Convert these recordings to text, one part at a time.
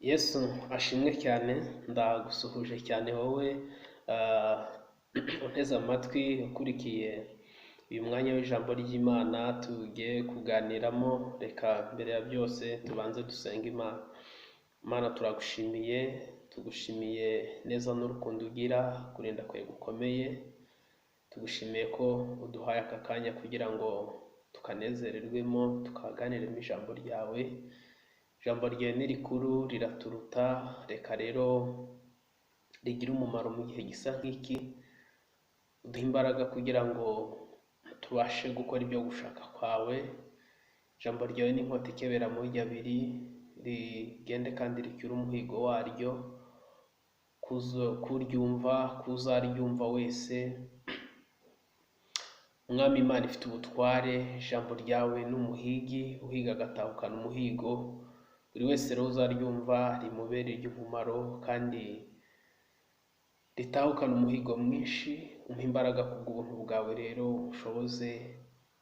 Yesu ashimwe cyane, ndagusuhuje cyane wowe unteze amatwi ukurikiye uyu mwanya w'ijambo ry'Imana tugiye kuganiramo. Reka mbere ya byose tubanze dusenga Imana. Imana tugushimiye neza n'urukundo ugira, kurinda kwe gukomeye. Tugushimiye ko uduhaye aka kanya kugira ngo tukanezererwemo, tukaganiremo ijambo ryawe. Ijambo ryawe ni rikuru, riraturuta. Reka rero rigira umumaro mu gihe gisa nk'iki. Uduhe imbaraga kugira ngo tubashe gukora ibyo gushaka kwawe. Ijambo ryawe ni inkota ikebera muri abiri, rigende kandi ricyure umuhigo waryo. Kuryumva, kuzaryumva wese. Umwami Imana ifite ubutware, ijambo ryawe ni umuhigi, uhiga agatahukana umuhigo. Buri wese rero uzaryumva rimubere iry'umumaro kandi ritahukana umuhigo mwinshi. Umpa imbaraga kubw'ubuntu bwawe rero ushoboze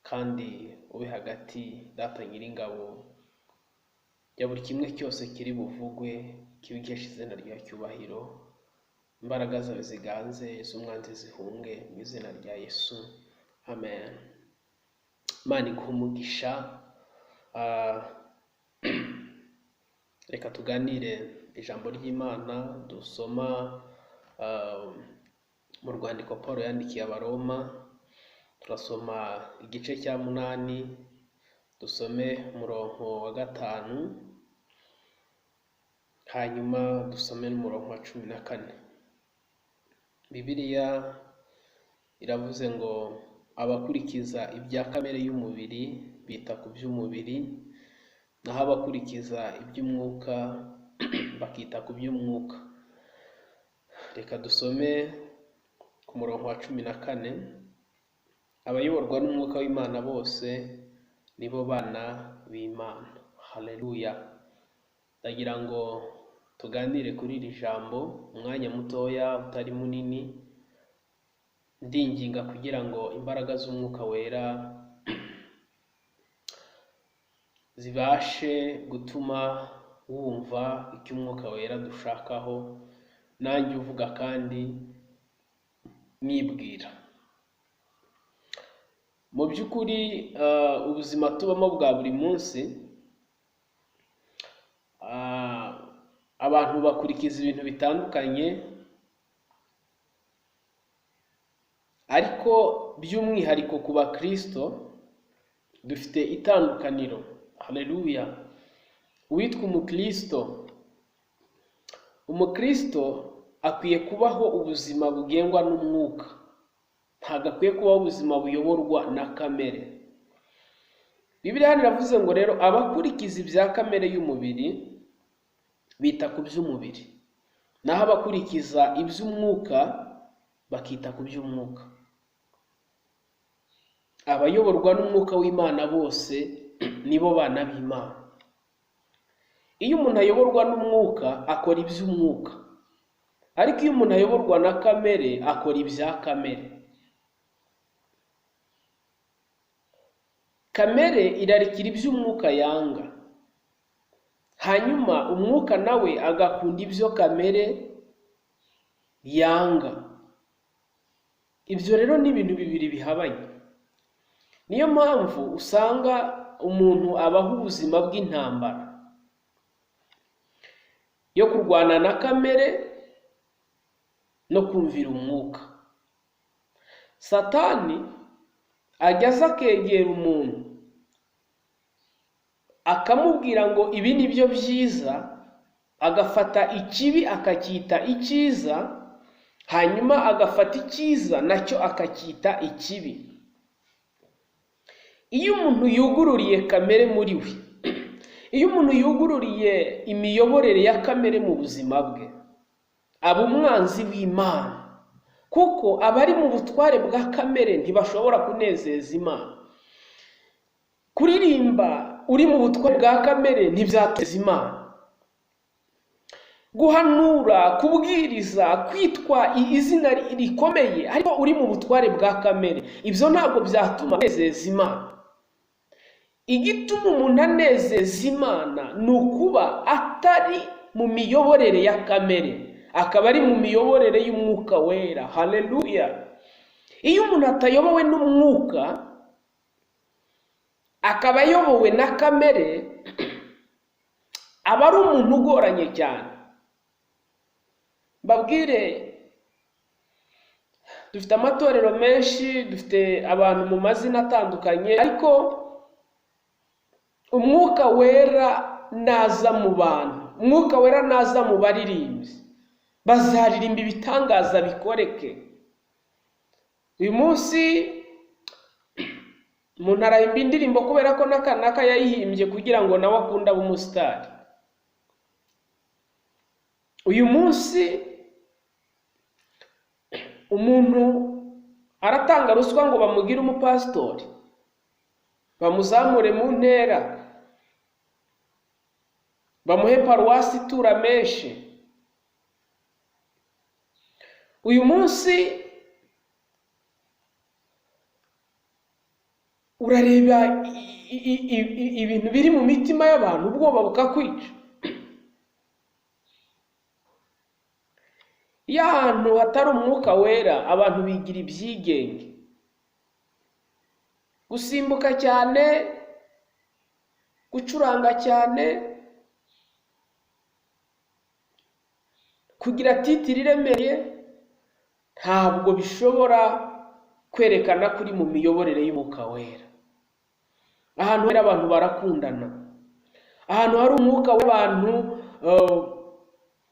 kandi ube hagati data nyiringabo ya buri kimwe cyose kiri buvugwe, kibikesha izina rya cyubahiro. Imbaraga zawe ziganze, iz'umwanzi zihunge mu izina rya Yesu, amen. Imana iguhe umugisha. Reka tuganire ijambo ry'Imana dusoma mu rwandiko Paul yandikiye Abaroma. Turasoma igice cya 8, dusome umurongo wa 5, hanyuma dusome n'umurongo wa 14. Bibiliya iravuze ngo abakurikiza ibya kamere y'umubiri bita ku by'umubiri, naho abakurikiza iby'umwuka bakita ku by'umwuka. Reka dusome ku murongo wa 14. Abayoborwa n'umwuka w'Imana bose nibo bana b'Imana. Haleluya. Ndagira ngo tuganire kuri iri jambo umwanya mutoya utari munini. Ndinginga kugira ngo imbaraga z'umwuka wera zibashe gutuma wumva icyo umwuka wera dushakaho, nanjye uvuga kandi nibwira. Mu by'ukuri ubuzima tubamo bwa buri munsi, abantu bakurikiza ibintu bitandukanye, ariko by'umwihariko ku bakristo dufite itandukaniro. Haleluya. Uwitwa umukristo akwiye kubaho ubuzima bugengwa n'umwuka, ntabwo akwiye kubaho ubuzima buyoborwa na kamere. Bibiliya iravuze ngo rero abakurikiza ibya kamere y'umubiri bita ku by'umubiri, naho abakurikiza iby'umwuka bakita ku by'umwuka. Abayoborwa n'umwuka w'Imana bose nibo bana b'Imana. Iyo umuntu ayoborwa n'umwuka akora iby'umwuka, ariko iyo umuntu ayoborwa na kamere akora ibya kamere. Kamere irarikira iby'umwuka yanga, hanyuma umwuka nawe agakunda ibyo kamere yanga. Ibyo rero ni ibintu bibiri bihabanye. Niyo mpamvu usanga umuntu abaho ubuzima bw'intambara yo kurwana na kamere no kumvira umwuka. Satani ajya akegera umuntu akamubwira ngo ibi ni byo byiza, agafata ikibi akacyita icyiza, hanyuma agafata icyiza nacyo akacyita ikibi. Iyo umuntu yugururiye kamere muri we, iyo umuntu yugururiye imiyoborere ya kamere mu buzima bwe, aba umwanzi w'Imana, kuko abari mu butware bwa kamere ntibashobora kunezeza Imana. Kuririmba uri mu butware bwa kamere ntibyateza Imana. Guhanura, kubwiriza, kwitwa izina rikomeye ariko uri mu butware bwa kamere, ibyo ntabwo byatuma unezeza Imana. Igituma umuntu anezeza Imana ni ukuba atari mu miyoborere ya kamere, akaba ari mu miyoborere y'umwuka wera. Haleluya! Iyo umuntu atayobowe n'umwuka, akaba ayobowe na kamere, aba ari umuntu ugoranye cyane. Babwire, dufite amatorero menshi, dufite abantu mu mazina atandukanye, ariko umwuka wera naza mu bantu, umwuka wera naza mu baririmbyi, bazaririmba ibitangaza bikoreke. Uyu munsi umuntu arahimba indirimbo kubera ko n'akanaka yayihimbye kugira ngo nawe akunda umusitari. Uyu munsi umuntu aratanga ruswa ngo bamugire umupasitori, bamuzamure mu ntera, bamuhe paruwasi itura menshi. Uyu munsi urareba ibintu biri mu mitima y'abantu, ubwoba bukakwica. Iyo ahantu hatari umwuka wera, abantu bigira ibyigenge, gusimbuka cyane, gucuranga cyane, kugira titiri iremereye, ntabwo bishobora kwerekana kuri mu miyoborere y'umwuka wera. Ahantu hari abantu barakundana, ahantu hari umwuka w'abantu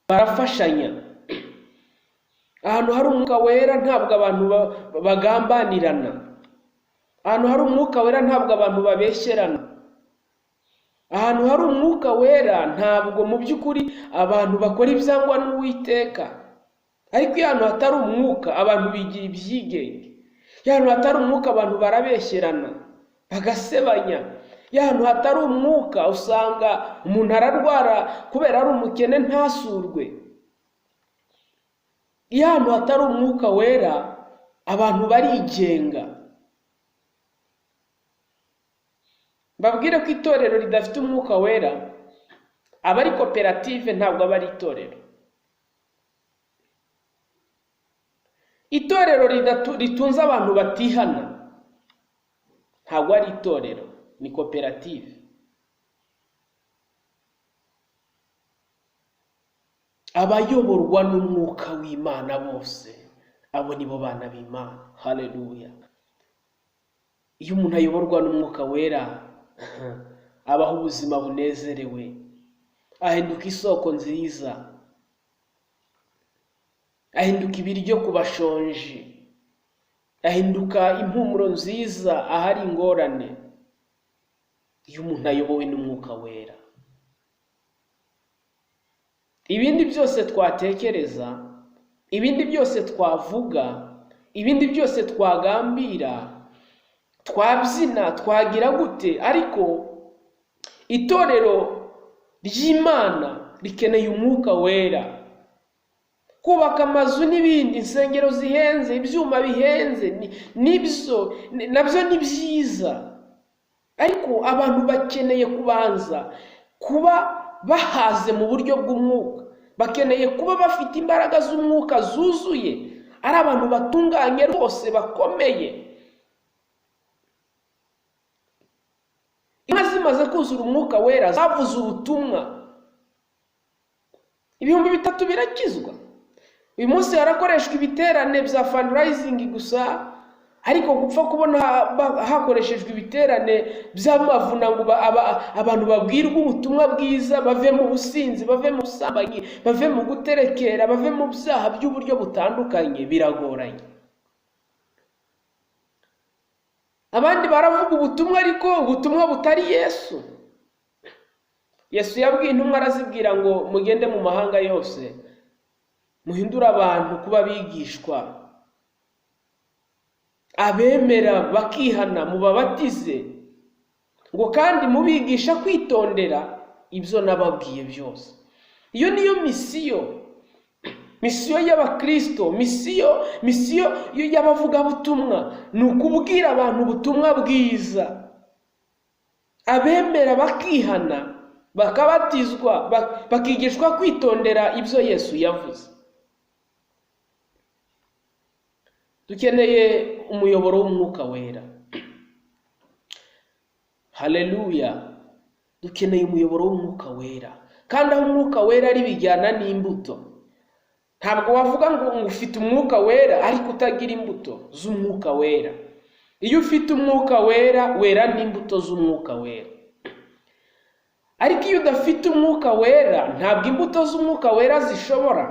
barafashanya, ahantu hari umwuka wera ntabwo abantu bagambanirana, ahantu hari umwuka wera ntabwo abantu babeshyerana, ahantu hari umwuka wera ntabwo mu by'ukuri abantu bakora ibyangwa n'Uwiteka. Ariko iyo ahantu hatari umwuka, abantu bigira ibyigenge. Iyo ahantu hatari umwuka, abantu barabeshyerana, bagasebanya. Iyo ahantu hatari umwuka, usanga umuntu ararwara kubera ari umukene ntasurwe. Iyo ahantu hatari umwuka wera, abantu barigenga. Babwire ko itorero ridafite umwuka wera aba ari cooperative, ntabwo aba ari itorero. Itorero ritunze abantu batihana ntabwo ari itorero, ni cooperative. Abayoborwa n'umwuka w'Imana bose, abo nibo bana b'Imana. Haleluya! Iyo umuntu ayoborwa n'umwuka wera, abaho ubuzima bunezerewe, ahinduka isoko nziza, ahinduka ibiryo ku bashonji, ahinduka impumuro nziza ahari ingorane. Iyo umuntu ayobowe n'umwuka wera, ibindi byose twatekereza, ibindi byose twavuga, ibindi byose twagambira, twabyina, twagira gute, ariko itorero ry'Imana rikeneye umwuka wera. Kubaka amazu n'ibindi, insengero zihenze, ibyuma bihenze, nabyo ni byiza, ariko abantu bakeneye kubanza kuba bahaze mu buryo bw'umwuka, bakeneye kuba bafite imbaraga z'umwuka zuzuye, ari abantu batunganye rwose bakomeye. Inka zimaze kuzura umwuka wera zavuze ubutumwa, 3,000 birakizwa. Uyu munsi harakoreshwa ibiterane bya fundraising gusa, ariko gupfa kubona hakoreshejwe ibiterane by'amavuna ngo abantu babwirwe ubutumwa bwiza, bave mu businzi, bave mu busambanyi, bave mu guterekera, bave mu byaha by'uburyo butandukanye, biragoranye. Abandi baravuga ubutumwa, ariko ubutumwa butari Yesu. Yesu yabwiye intumwa, arazibwira ngo mugende mu mahanga yose, muhindura abantu kuba bigishwa, abemera bakihana mubabatize, ngo kandi mubigisha kwitondera ibyo nababwiye byose. Iyo niyo misiyo y'abakristo, misiyo y'abavugabutumwa, ni ukubwira abantu ubutumwa bwiza, abemera bakihana bakabatizwa, bakigishwa kwitondera ibyo Yesu yavuze. Dukeneye umuyoboro w'umwuka wera. Haleluya. Dukeneye umuyoboro w'umwuka wera. Kandi aho umwuka wera ari bijyana n'imbuto. Ntabwo wavuga ngo ufite umwuka wera ariko utagira imbuto z'umwuka wera. Iyo ufite umwuka wera, wera n'imbuto z'umwuka wera. Ariko iyo udafite umwuka wera, ntabwo imbuto z'umwuka wera zishobora.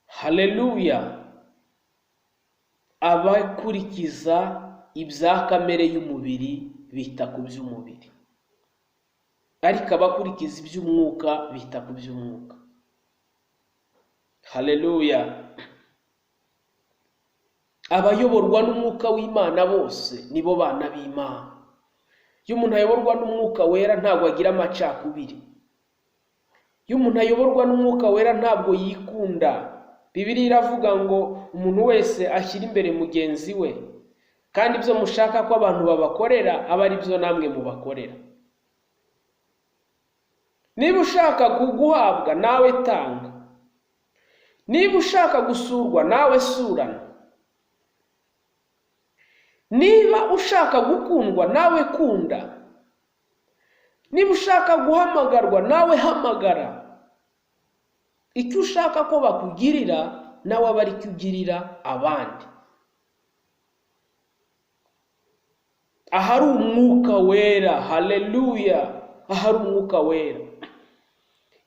Haleluya. Abakurikiza ibya kamere y'umubiri bita ku by'umubiri, ariko abakurikiza iby'umwuka bita ku by'umwuka. Haleluya. Abayoborwa n'umwuka w'Imana bose nibo bana b'Imana. Iyo umuntu ayoborwa n'umwuka wera ntabwo agira amacakubiri. Iyo umuntu ayoborwa n'umwuka wera ntabwo yikunda. Bibiliya iravuga ngo umuntu wese ashyira imbere mugenzi we, kandi ibyo mushaka ko abantu babakorera aba ari byo namwe mubakorera. Niba ushaka guhabwa, nawe tanga. Niba ushaka gusurwa, nawe surana. Niba ushaka gukundwa, nawe kunda. Niba ushaka guhamagarwa, nawe hamagara. Icyo ushaka ko bakugirira, nawe aba ari cyo ugirira abandi. Ahari umwuka wera. Haleluya. Ahari umwuka wera.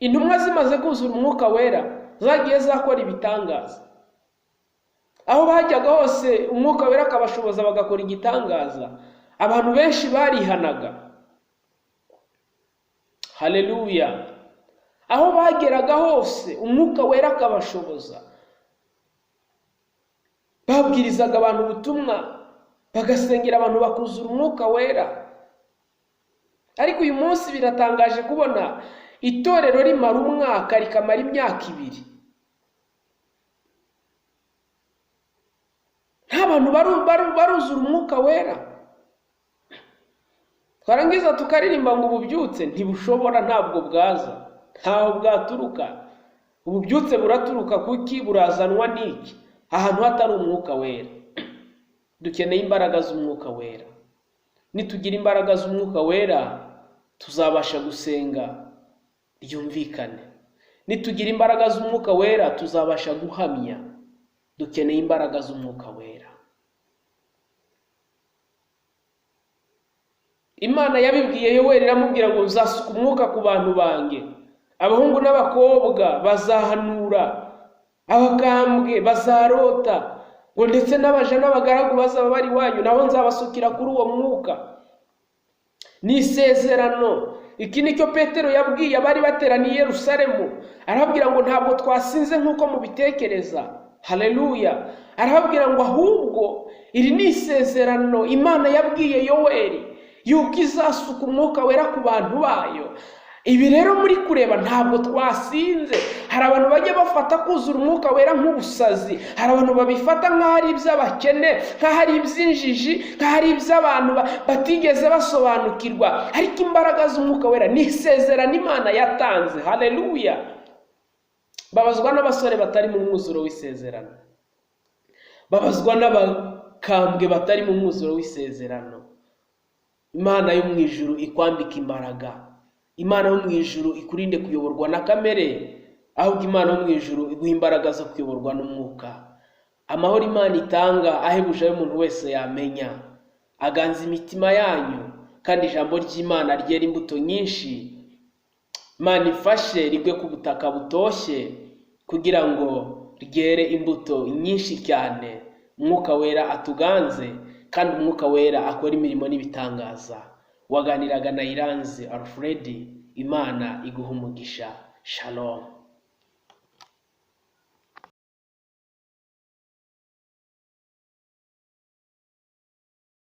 Intumwa zimaze kuzura umwuka wera zagiye zakora ibitangaza. Aho bajyaga hose umwuka wera akabashoboza bagakora igitangaza. Abantu benshi barihanaga. Haleluya. Aho bageraga hose umwuka wera akabashoboza. Babwirizaga abantu ubutumwa, bagasengera abantu bakuzura umwuka wera. Ariko uyu munsi biratangaje kubona itorero rimara umwaka rikamara imyaka 2. Nta bantu baruzura umwuka wera. Twarangiza tukaririmba ngo ububyutse ntibushobora, ntabwo bwaza, ntaho bwaturuka. Ububyutse buraturuka kuki? Burazanwa n'iki? Ahantu hatari umwuka wera. Dukeneye imbaraga z'umwuka wera. Nitugira imbaraga z'umwuka wera, tuzabasha gusenga ryumvikane. Nitugira imbaraga z'umwuka wera, tuzabasha guhamya. Dukeneye imbaraga z'umwuka wera. Imana yabibwiye Yoweri, iramubwira ngo uzasuka umwuka ku bantu banjye. Abahungu n'abakobwa bazahanura, abakambwe bazarota, ngo ndetse n'abaja n'abagaragu bazaba bari wanyu, nabo nzabasukira kuri uwo mwuka. Ni isezerano. Iki nicyo Petero yabwiye abari bateraniye i Yerusalemu. Arababwira ngo ntabwo twasinze nk'uko mubitekereza. Haleluya. Arababwira ngo ahubwo iri ni isezerano Imana yabwiye Yoweri yuko izasuka umwuka wera ku bantu bayo. Ibi rero muri kureba ntabwo twasinze. Hari abantu bajya bafata kuzura umwuka wera nk'ubusazi. Hari abantu babifata nk'ahari iby'abakene, nk'ahari iby'injiji, nk'ahari iby'abantu batigeze basobanukirwa. Ariko imbaraga z'umwuka wera ni isezerano Imana yatanze. Haleluya. Babazwa n'abasore batari mu mwuzuro w'isezerano. Babazwa n'abakambwe batari mu mwuzuro w'isezerano. Imana yo mu ijuru ikwambika imbaraga. Imana yo mu ijuru ikurinde kuyoborwa na kamere, ahubwo Imana yo mu ijuru iguha imbaraga zo kuyoborwa n'umwuka. Amahoro Imana itanga ahebuje ayo umuntu wese yamenya, aganza imitima yanyu, kandi ijambo ry'Imana ryera imbuto nyinshi. Imana ifashe rigwe ku butaka butoshye kugira ngo ryere imbuto nyinshi cyane. Umwuka wera atuganze, kandi umwuka wera akora imirimo n'ibitangaza. Waganiraga na Iranzi Alfred. Imana iguha umugisha. Shalom.